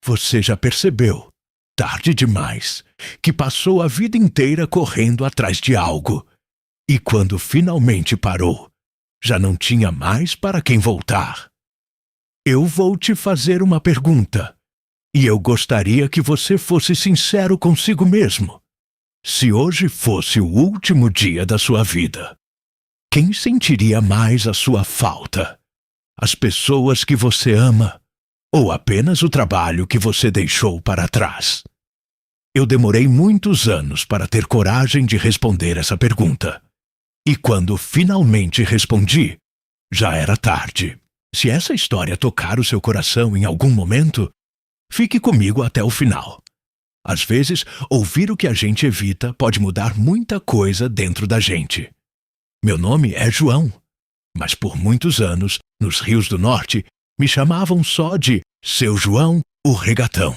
Você já percebeu, tarde demais, que passou a vida inteira correndo atrás de algo. E quando finalmente parou, já não tinha mais para quem voltar. Eu vou te fazer uma pergunta, e eu gostaria que você fosse sincero consigo mesmo. Se hoje fosse o último dia da sua vida, quem sentiria mais a sua falta? As pessoas que você ama ou apenas o trabalho que você deixou para trás? Eu demorei muitos anos para ter coragem de responder essa pergunta. E quando finalmente respondi, já era tarde. Se essa história tocar o seu coração em algum momento, fique comigo até o final. Às vezes, ouvir o que a gente evita pode mudar muita coisa dentro da gente. Meu nome é João, mas por muitos anos, nos Rios do Norte, me chamavam só de Seu João, o Regatão.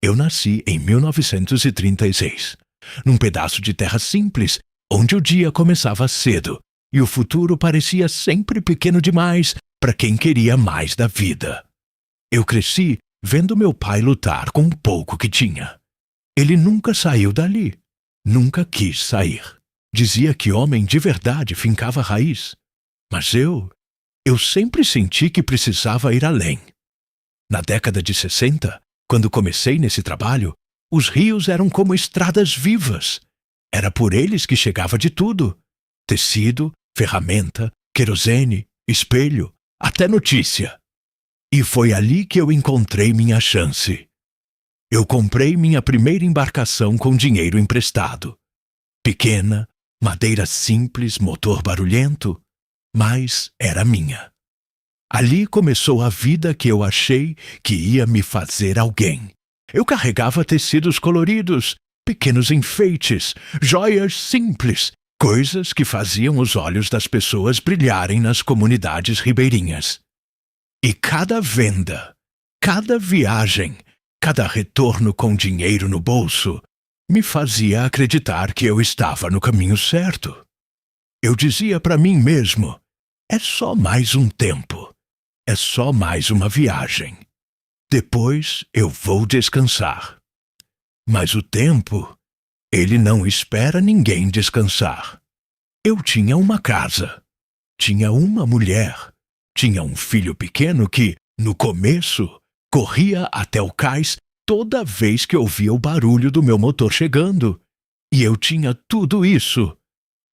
Eu nasci em 1936, num pedaço de terra simples, onde o dia começava cedo e o futuro parecia sempre pequeno demais para quem queria mais da vida. Eu cresci vendo meu pai lutar com o pouco que tinha. Ele nunca saiu dali, nunca quis sair. Dizia que homem de verdade fincava raiz. Mas eu sempre senti que precisava ir além. Na década de 60, quando comecei nesse trabalho, os rios eram como estradas vivas. Era por eles que chegava de tudo: tecido, ferramenta, querosene, espelho, até notícia. E foi ali que eu encontrei minha chance. Eu comprei minha primeira embarcação com dinheiro emprestado. Pequena, madeira simples, motor barulhento, mas era minha. Ali começou a vida que eu achei que ia me fazer alguém. Eu carregava tecidos coloridos, pequenos enfeites, joias simples, coisas que faziam os olhos das pessoas brilharem nas comunidades ribeirinhas. E cada venda, cada viagem, cada retorno com dinheiro no bolso, me fazia acreditar que eu estava no caminho certo. Eu dizia para mim mesmo: é só mais um tempo, é só mais uma viagem. Depois eu vou descansar. Mas o tempo, ele não espera ninguém descansar. Eu tinha uma casa, tinha uma mulher, tinha um filho pequeno que, no começo, corria até o cais toda vez que ouvia o barulho do meu motor chegando. E eu tinha tudo isso,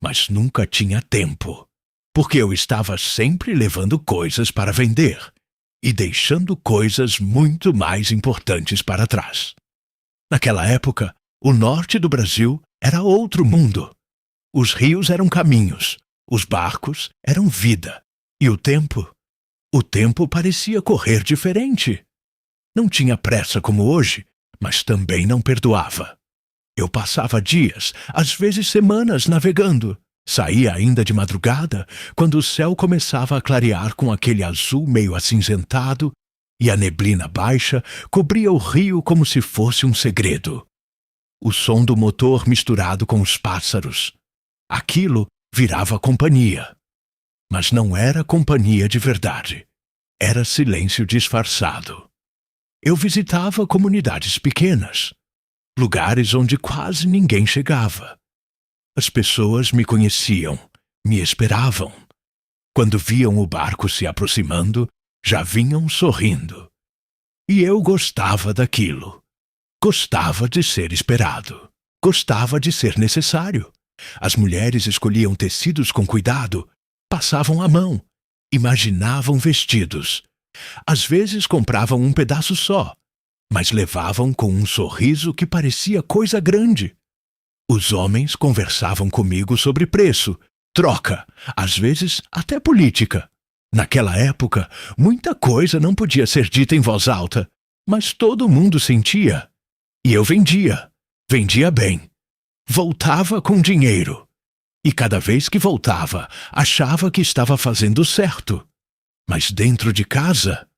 mas nunca tinha tempo, porque eu estava sempre levando coisas para vender e deixando coisas muito mais importantes para trás. Naquela época, o norte do Brasil era outro mundo. Os rios eram caminhos, os barcos eram vida, e o tempo parecia correr diferente. Não tinha pressa como hoje, mas também não perdoava. Eu passava dias, às vezes semanas, navegando. Saía ainda de madrugada, quando o céu começava a clarear com aquele azul meio acinzentado, e a neblina baixa cobria o rio como se fosse um segredo. O som do motor misturado com os pássaros. Aquilo virava companhia. Mas não era companhia de verdade. Era silêncio disfarçado. Eu visitava comunidades pequenas, lugares onde quase ninguém chegava. As pessoas me conheciam, me esperavam. Quando viam o barco se aproximando, já vinham sorrindo. E eu gostava daquilo. Gostava de ser esperado. Gostava de ser necessário. As mulheres escolhiam tecidos com cuidado, passavam a mão, imaginavam vestidos. Às vezes compravam um pedaço só, mas levavam com um sorriso que parecia coisa grande. Os homens conversavam comigo sobre preço, troca, às vezes até política. Naquela época, muita coisa não podia ser dita em voz alta, mas todo mundo sentia. E eu vendia bem. Voltava com dinheiro. E cada vez que voltava, achava que estava fazendo certo. Mas dentro de casa,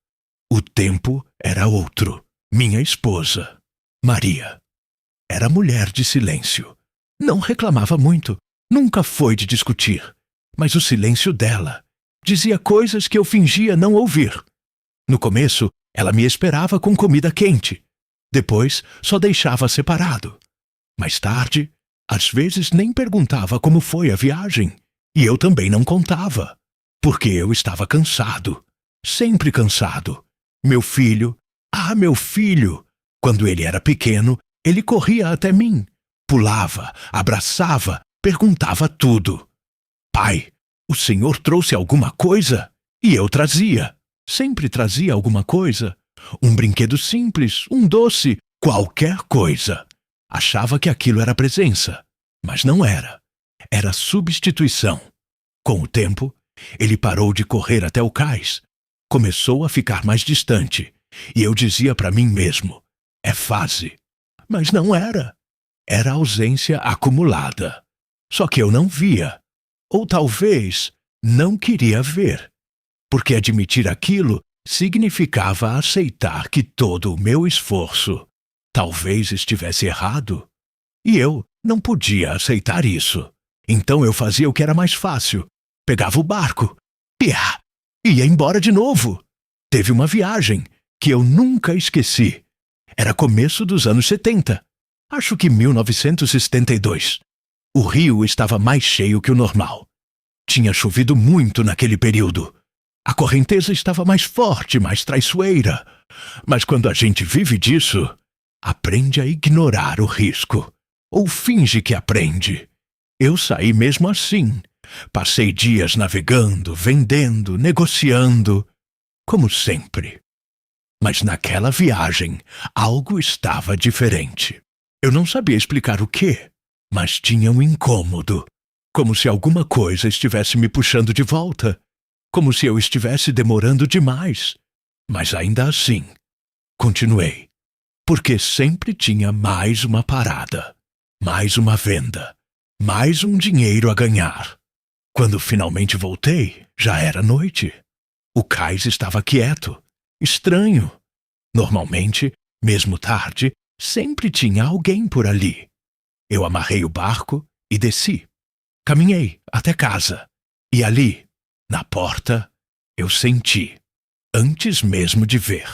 o tempo era outro. Minha esposa, Maria, era mulher de silêncio. Não reclamava muito, nunca foi de discutir. Mas o silêncio dela dizia coisas que eu fingia não ouvir. No começo, Ela me esperava com comida quente. Depois, só deixava separado. Mais tarde, às vezes nem perguntava como foi a viagem. E eu também não contava, porque eu estava cansado. Sempre cansado. Meu filho, meu filho! Quando ele era pequeno, ele corria até mim. Pulava, abraçava, perguntava tudo. Pai, o senhor trouxe alguma coisa? E eu trazia. Sempre trazia alguma coisa. Um brinquedo simples, um doce, qualquer coisa. Achava que aquilo era presença, mas não era. Era substituição. Com o tempo, ele parou de correr até o cais. Começou a ficar mais distante. E eu dizia para mim mesmo, é fase. Mas não era. Era ausência acumulada. Só que eu não via. Ou talvez não queria ver. Porque admitir aquilo significava aceitar que todo o meu esforço talvez estivesse errado. E eu não podia aceitar isso. Então eu fazia o que era mais fácil. Pegava o barco. E ia embora de novo. Teve uma viagem que eu nunca esqueci. Era começo dos anos 70. Acho que 1972. O rio estava mais cheio que o normal. Tinha chovido muito naquele período. A correnteza estava mais forte, mais traiçoeira. Mas quando a gente vive disso, aprende a ignorar o risco. Ou finge que aprende. Eu saí mesmo assim. Passei dias navegando, vendendo, negociando, como sempre. Mas naquela viagem, algo estava diferente. Eu não sabia explicar o quê, mas tinha um incômodo. Como se alguma coisa estivesse me puxando de volta. Como se eu estivesse demorando demais. Mas ainda assim, continuei. Porque sempre tinha mais uma parada, mais uma venda, mais um dinheiro a ganhar. Quando finalmente voltei, já era noite. O cais estava quieto, estranho. Normalmente, mesmo tarde, sempre tinha alguém por ali. Eu amarrei o barco e desci. Caminhei até casa. E ali, na porta, eu senti, antes mesmo de ver.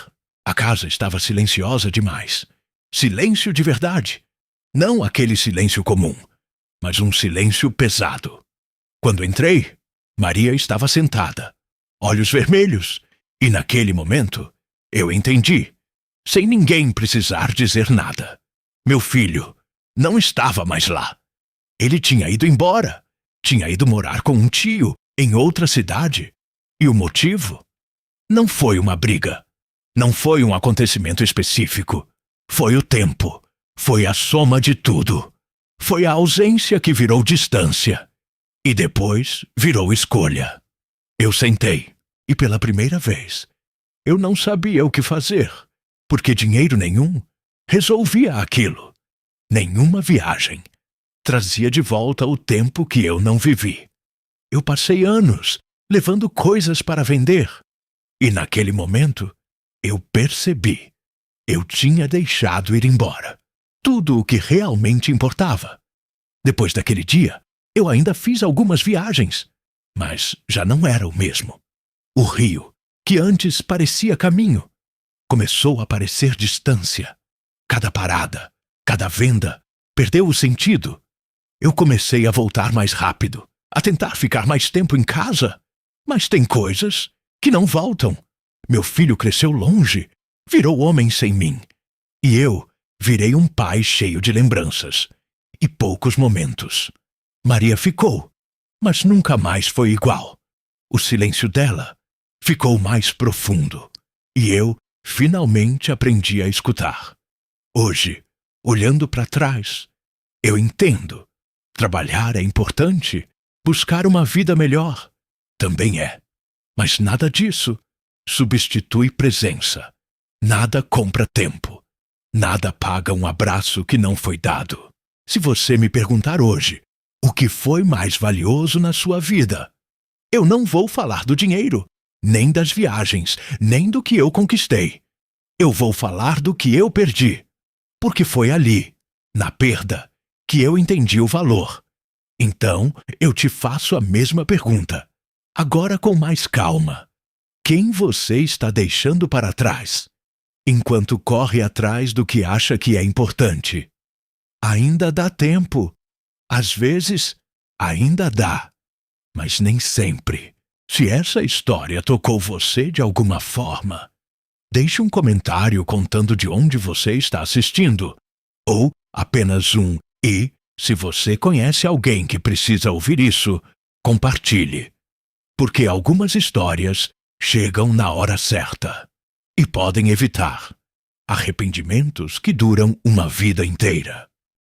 A casa estava silenciosa demais. Silêncio de verdade. Não aquele silêncio comum, mas um silêncio pesado. Quando entrei, Maria estava sentada, olhos vermelhos, e naquele momento eu entendi, sem ninguém precisar dizer nada. Meu filho não estava mais lá. Ele tinha ido embora. Tinha ido morar com um tio em outra cidade. E o motivo? Não foi uma briga. Não foi um acontecimento específico. Foi o tempo. Foi a soma de tudo. Foi a ausência que virou distância. E depois virou escolha. Eu sentei. E pela primeira vez, eu não sabia o que fazer. Porque dinheiro nenhum resolvia aquilo. Nenhuma viagem trazia de volta o tempo que eu não vivi. Eu passei anos levando coisas para vender. E naquele momento, eu percebi. Eu tinha deixado ir embora tudo o que realmente importava. Depois daquele dia, eu ainda fiz algumas viagens, mas já não era o mesmo. O rio, que antes parecia caminho, começou a parecer distância. Cada parada, cada venda, perdeu o sentido. Eu comecei a voltar mais rápido, a tentar ficar mais tempo em casa. Mas tem coisas que não voltam. Meu filho cresceu longe, virou homem sem mim. E eu virei um pai cheio de lembranças e poucos momentos. Maria ficou, mas nunca mais foi igual. O silêncio dela ficou mais profundo. E eu finalmente aprendi a escutar. Hoje, olhando para trás, eu entendo. Trabalhar é importante. Buscar uma vida melhor também é. Mas nada disso substitui presença. Nada compra tempo. Nada paga um abraço que não foi dado. Se você me perguntar hoje o que foi mais valioso na sua vida, eu não vou falar do dinheiro, nem das viagens, nem do que eu conquistei. Eu vou falar do que eu perdi. Porque foi ali, na perda, que eu entendi o valor. Então, eu te faço a mesma pergunta, agora com mais calma. quem você está deixando para trás, enquanto corre atrás do que acha que é importante. Ainda dá tempo. Às vezes, ainda dá, mas nem sempre. Se essa história tocou você de alguma forma, deixe um comentário contando de onde você está assistindo, ou apenas um "e", se você conhece alguém que precisa ouvir isso, compartilhe. Porque algumas histórias chegam na hora certa e podem evitar arrependimentos que duram uma vida inteira.